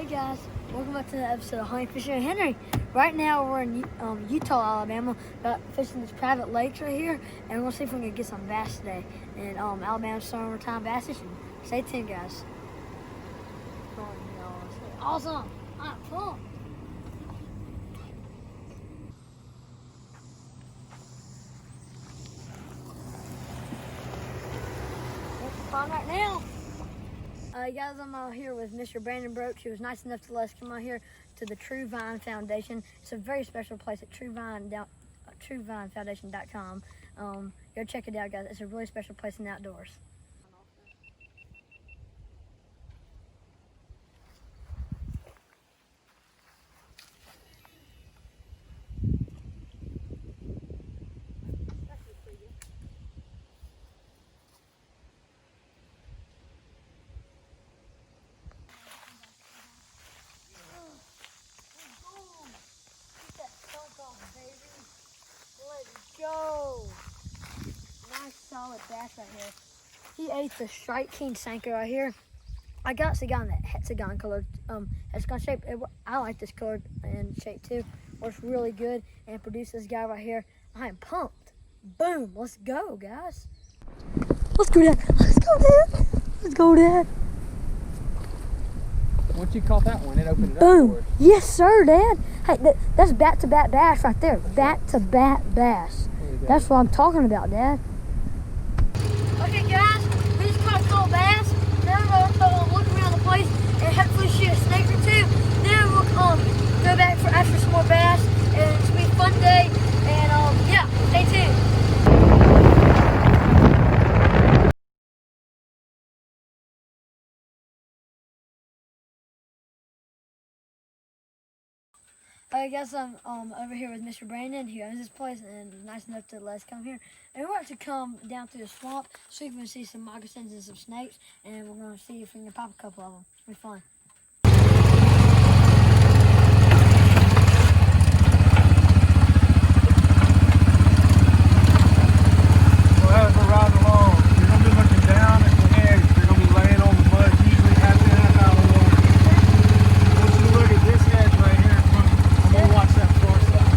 Hey guys, welcome back to the episode of Honey Fishing with Henry. Right now we're in Eutaw, Alabama, fishing this private lakes right here, and we're gonna see if we can get some bass today. And Alabama's summertime bass fishing. Stay tuned, guys. Awesome! I'm pumped. It's fun right now. Guys, I'm out here with Mr. Brandon Broach. He was nice enough to let us come out here to the True Vine Foundation. It's a very special place at TrueVineFoundation.com. Go check it out, guys. It's a really special place in the outdoors. Go! Nice solid bass right here. He ate the Strike King Senko right here. I got the guy in that hexagon color, hexagon shape. I like this color and shape too. Works really good and produced this guy right here. I am pumped. Boom! Let's go, guys. Let's go, Dad. Let's go, Dad. Let's go, Dad. Once you caught that one, it opened it up Boom! for us. Yes, sir, Dad. Hey, that's bat-to-bat bass right there. Bat-to-bat bass. That's what I'm talking about, Dad. Okay, guys, we just caught a cool bass. Now we're gonna look around the place and hopefully shoot a snake or two. Then we'll go back after some more bass, and it's gonna be a fun day. And yeah, stay tuned. I guess I'm over here with Mr. Brandon. He owns this place and was nice enough to let us come here. And we're about to come down through the swamp so we can see some moccasins and some snakes. And we're going to see if we can pop a couple of them. It'll be fun. So as we're riding along, you're going to be looking down at the edge. You're going to be laying on the mud, usually half in, half out of the water. Once you look at this edge right here, I'm going to watch that far side.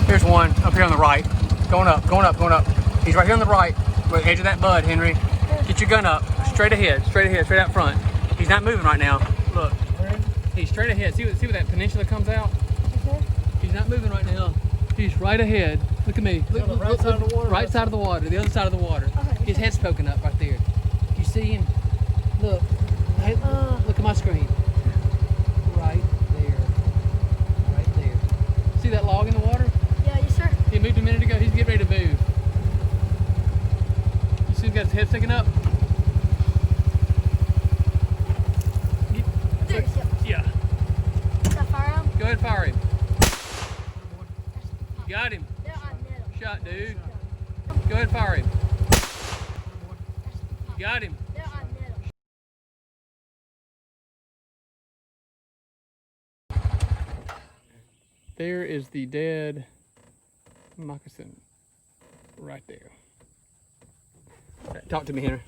Here's one up here on the right. Going up, going up, going up. He's right here on the right, where the edge of that bud, Henry. Get your gun up. Straight ahead, straight out front. He's not moving right now. Look. He's straight ahead. See where that peninsula comes out? He's not moving right now. He's right ahead. Look at me. Look, right side of the water. Right side of the water. The other side of the water. His head's poking up right there. You see him? Look. Hey, look at my screen. Right there. Right there. See that log in the water? He moved a minute ago. He's getting ready to move. You see he's got his head sticking up? Yeah. Fire him? Go ahead and fire him. You got him. Shot, dude. Go ahead and fire him. You got him. There is the dead moccasin right there. Talk to me, Henry.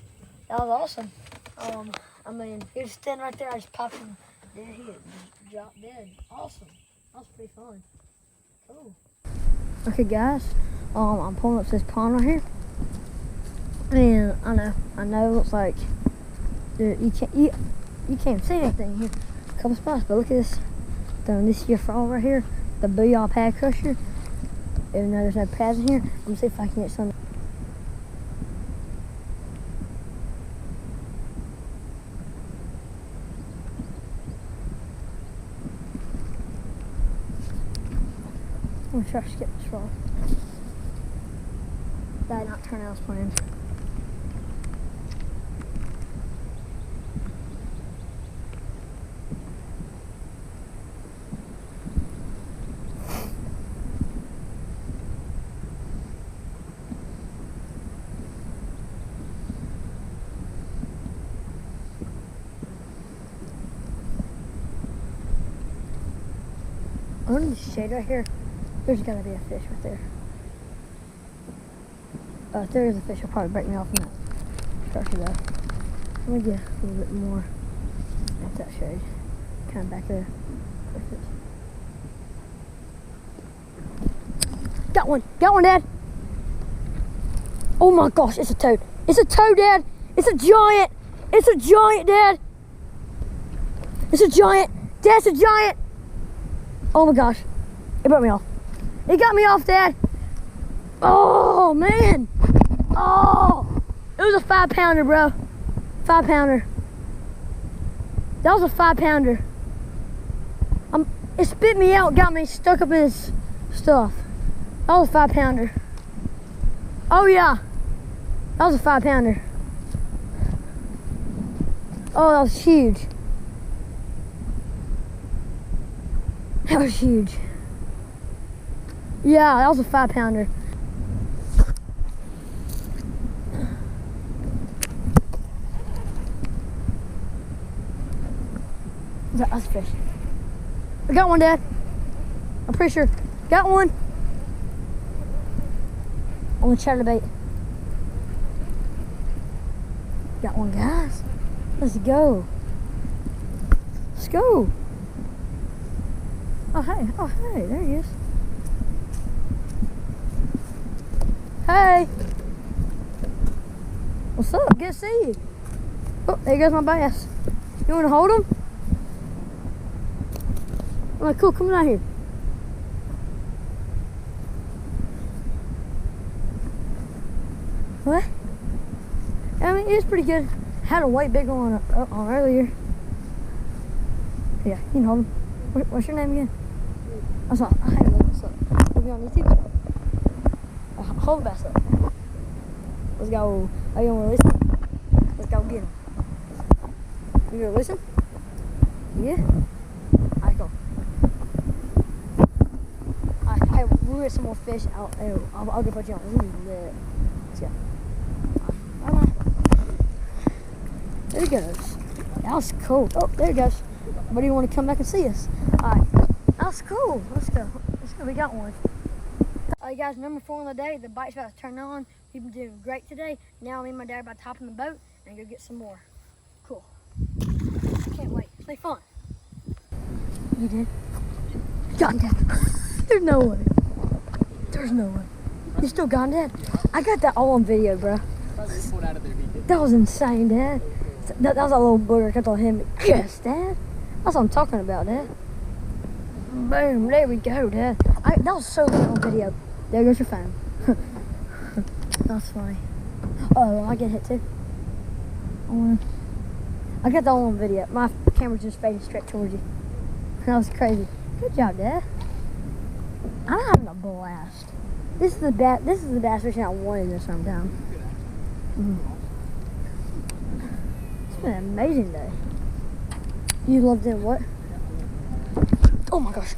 That was awesome. I mean, he was standing right there. I just popped him. Then he just dropped dead. Awesome. That was pretty fun. Cool. Okay, guys. I'm pulling up this pond right here, and I know. It looks like you can't see anything here. A couple spots, but look at this. Throwing this here frog right here, the Booyah Pad Crusher. Even though there's no pads in here, I'm gonna see if I can get some. gonna try to skip this frog. That did not turn out as planned. Under the shade right here, there's gotta be a fish right there. If there is a fish, it'll probably break me off in that structure though. Let me get a little bit more at that shade. Kind of back there. Perfect. Got one, Dad. Oh my gosh, it's a toad. It's a toad, Dad. It's a giant. It's a giant, Dad. It's a giant. Dad, it's a giant. Oh my gosh, it broke me off. It got me off, Dad. Oh man. Oh, it was a 5-pounder, bro. 5-pounder. That was a 5-pounder. It spit me out, got me stuck up in his stuff. That was a 5-pounder. Oh yeah, that was a 5-pounder. Oh, that was huge. That was huge. Yeah, that was a 5-pounder. That's a fish. I got one, Dad. I'm pretty sure. Got one. On the chatterbait. Got one, guys. Let's go. Let's go. Oh, hey, there he is. Hey. What's up? Good to see you. Oh, there goes my bass. You want to hold him? All right, cool, come out here. What? I mean, it's pretty good. Had a white big one on earlier. Yeah, you can hold him. What's your name again? I had to look this up. We'll be on YouTube. Hold the bass up. Let's go. Are you gonna release him? Let's go get him. You gonna release him? Yeah? Alright, go. Alright, we'll get some more fish. I'll go put you on. This is lit. Let's go. Alright. There he goes. That was cool. Oh, there he goes. But do you want to come back and see us? Alright. That's cool. Let's go. We got one. Alright guys, number 4 on the day. The bite's about to turn on. We've been doing great today. Now me and my dad are about to hop in the boat and go get some more. Cool. Can't wait. It's like fun. You did? Gone, Dad. There's no way. There's no way. You still gone, Dad? I got that all on video, bro. That was insane, Dad. That was a little booger. I told him, yes, Dad. That's what I'm talking about, Dad. Boom, there we go, Dad. That was so good on video. There goes your phone. That's funny. Oh, I get hit too. I got that all on video. My camera's just fading straight towards you. That was crazy. Good job, Dad. I'm having a blast. This is the bass fishing I wanted this sometime. It's been an amazing day. You loved it, what? Oh my gosh.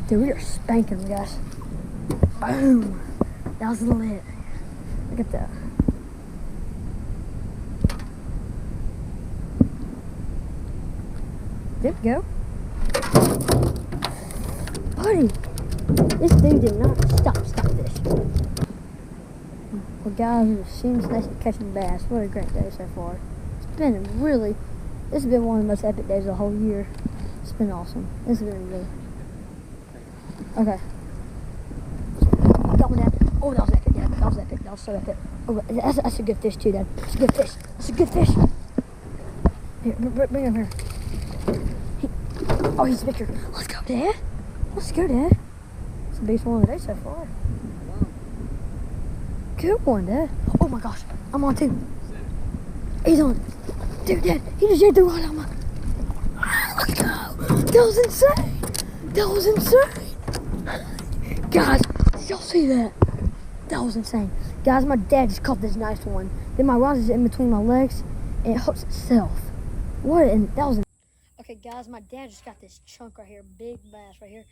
Dude, we are spanking them, guys. Boom. That was lit. Look at that. There we go. Buddy, this dude did not stop this. Well, guys, it seems nice to catching bass. What a great day so far. This has been one of the most epic days of the whole year. It's been awesome. This has been really. Okay. Got one, Dad. Oh, that was epic, Dad. That was epic. That was so epic. Oh, that's a good fish too, Dad. That's a good fish. That's a good fish. Here, bring him here. Oh, he's bigger. Let's go, Dad. Let's go, Dad. It's the biggest one of the day so far. Good one, Dad. Oh my gosh, I'm on too. He's on. Dude, Dad, he just ate the rod on my. Let's go. That was insane. That was insane. Guys, did y'all see that? That was insane. Guys, my dad just caught this nice one. Then my rod is in between my legs and it hooks itself. What? And that was. Okay, guys, my dad just got this chunk right here, big bass right here.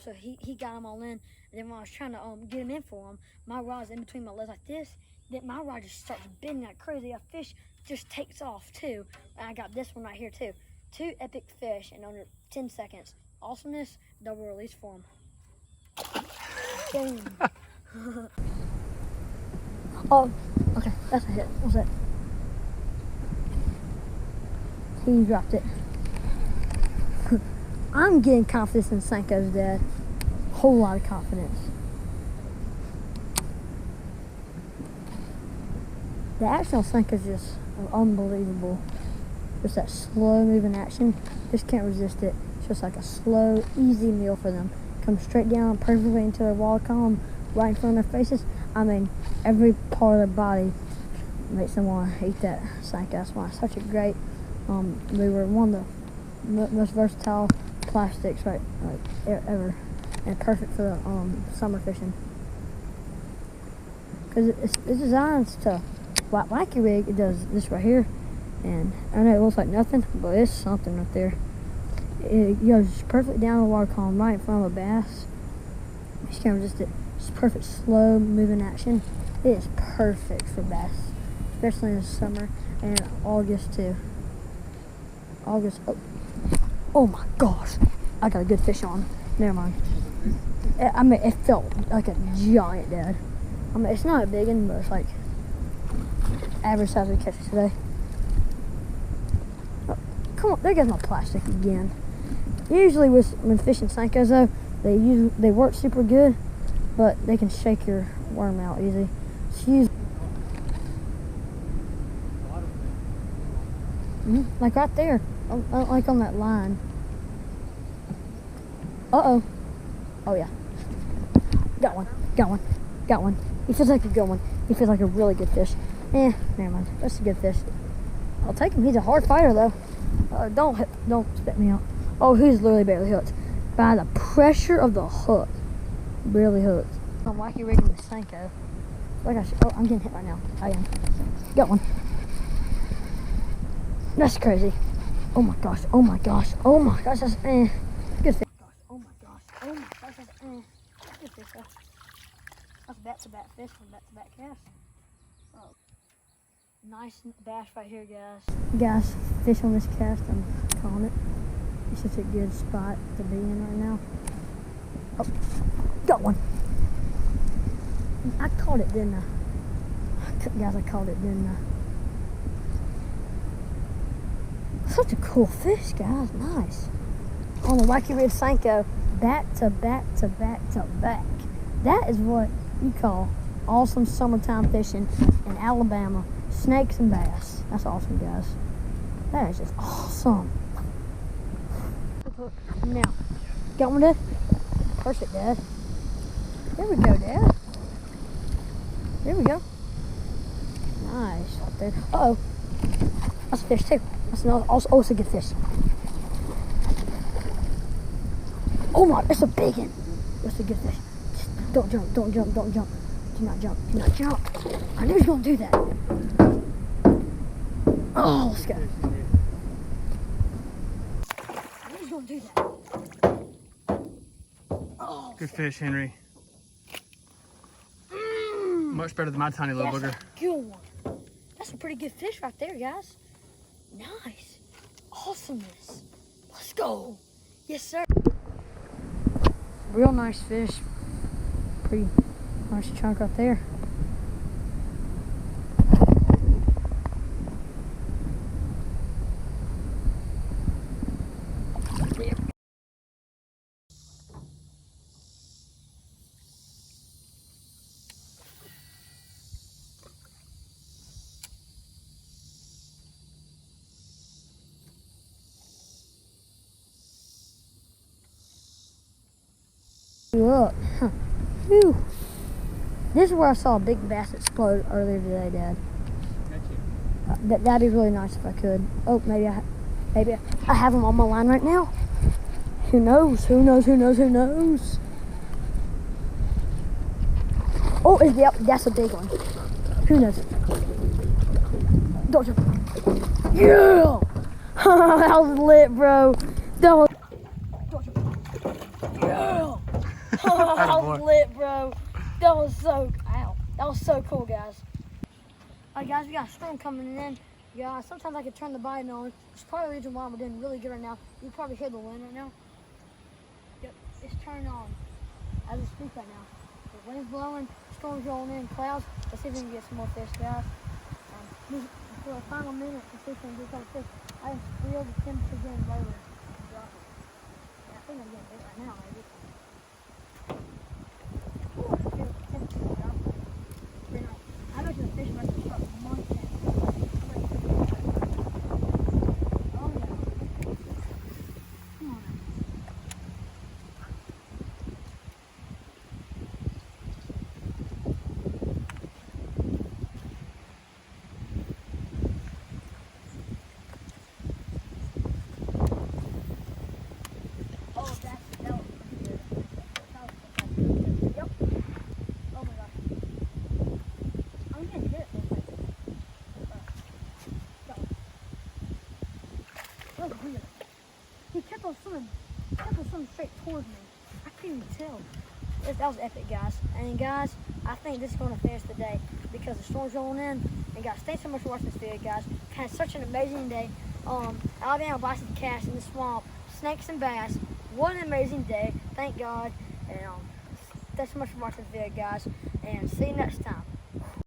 So he got him all in. And then when I was trying to get him in for him, my rod's in between my legs like this. Then my rod just starts bending like crazy. A fish just takes off too. And I got this one right here too. 2 epic fish in under 10 seconds. Awesomeness, double release for him. Boom. Oh, okay, that's a hit. What's that? He dropped it. I'm getting confidence in Senkos, Dad. Whole lot of confidence. The action on Senkos is just unbelievable. Just that slow moving action. Just can't resist it. It's just like a slow, easy meal for them. Come straight down perfectly into their wall column, right in front of their faces. I mean, every part of their body makes them want to eat that Senkos. That's why it's such a great lure. One of the most versatile plastics ever, and perfect for the summer fishing. Because it's designed to wacky rig. It does this right here, and I know it looks like nothing, but it's something right there. It goes perfectly down the water column, right in front of a bass. You just can't resist it. It's perfect, slow moving action. It is perfect for bass, especially in the summer and August too. August. Oh my gosh! I got a good fish on. Never mind. I mean, it felt like a giant, Dad. I mean, it's not a big one, but it's like average size of catches today. Oh, come on, there goes my plastic again. Usually when fishing Senkos though, they work super good, but they can shake your worm out easy. Like right there, like on that line. Uh-oh. Oh yeah. Got one. He feels like a good one. He feels like a really good fish. Never mind. That's a good fish. I'll take him. He's a hard fighter though. Don't spit me out. Oh, he's literally barely hooked. By the pressure of the hook. Barely hooked. I'm wacky rigging the Senko. Oh, I'm getting hit right now. I am. Got one. That's crazy. Oh my gosh. That's good fish. Oh my gosh. That's good fish. That's back-to-back fish from back-to-back cast. Oh. Nice bass right here, guys. Guys, fish on this cast, I'm calling it. It's just a good spot to be in right now. Oh, got one. I caught it, didn't I? Guys, I caught it, didn't I? Such a cool fish, guys. Nice. On the wacky rig Senko, back to back to back to back. That is what you call awesome summertime fishing in Alabama. Snakes and bass. That's awesome, guys. That is just awesome. Now, got one, Dad? Perfect, Dad. There we go, Dad. There we go. Nice. Right there. Uh-oh. That's a fish, too. That's another, also it's a good fish. Oh my, that's a big one. That's a good fish. Just don't jump. Do not jump. I knew he was going to do that. Oh, let's go. I knew he was going to do that. Oh, good fish, Henry. Much better than my tiny little booger. That's a good one. That's a pretty good fish right there, guys. Nice. Awesomeness. Let's go. Yes, sir. Real nice fish. Pretty nice chunk right there. Look. Huh. Whew. This is where I saw a big bass explode earlier today, Dad. That'd be really nice if I could. Oh, maybe I have them on my line right now. Who knows? Who knows? Who knows? Who knows? Oh, yep, that's a big one. Who knows? Don't you? Yeah! That was lit, bro. That was. Yeah! That was lit, bro. That was so. Ow. That was so cool, guys. Alright, guys, we got a storm coming in. Yeah, sometimes I could turn the button on. It's probably the reason why we're doing really good right now. You probably hear the wind right now. Yep, it's turned on as we speak right now. The wind's blowing, storm's rolling in, clouds. Let's see if we can get some more fish, guys. For a final minute to see if we can get some fish. I just feel the temperature getting lower. Dropping. Yeah, I think I'm getting bit right now, maybe. Ooh, I feel the temperature dropping. Pretty nice. I bet you the fish must have struck months in. Oh, yeah. Come on now. He kept on swimming straight towards me. I couldn't even tell. That was epic, guys. And guys, I think this is going to finish the day because the storm's rolling in. And guys, thanks so much for watching this video, guys. Had such an amazing day. Alabama bison cast in the swamp, snakes and bass. What an amazing day. Thank God. And thanks so much for watching this video, guys. And see you next time.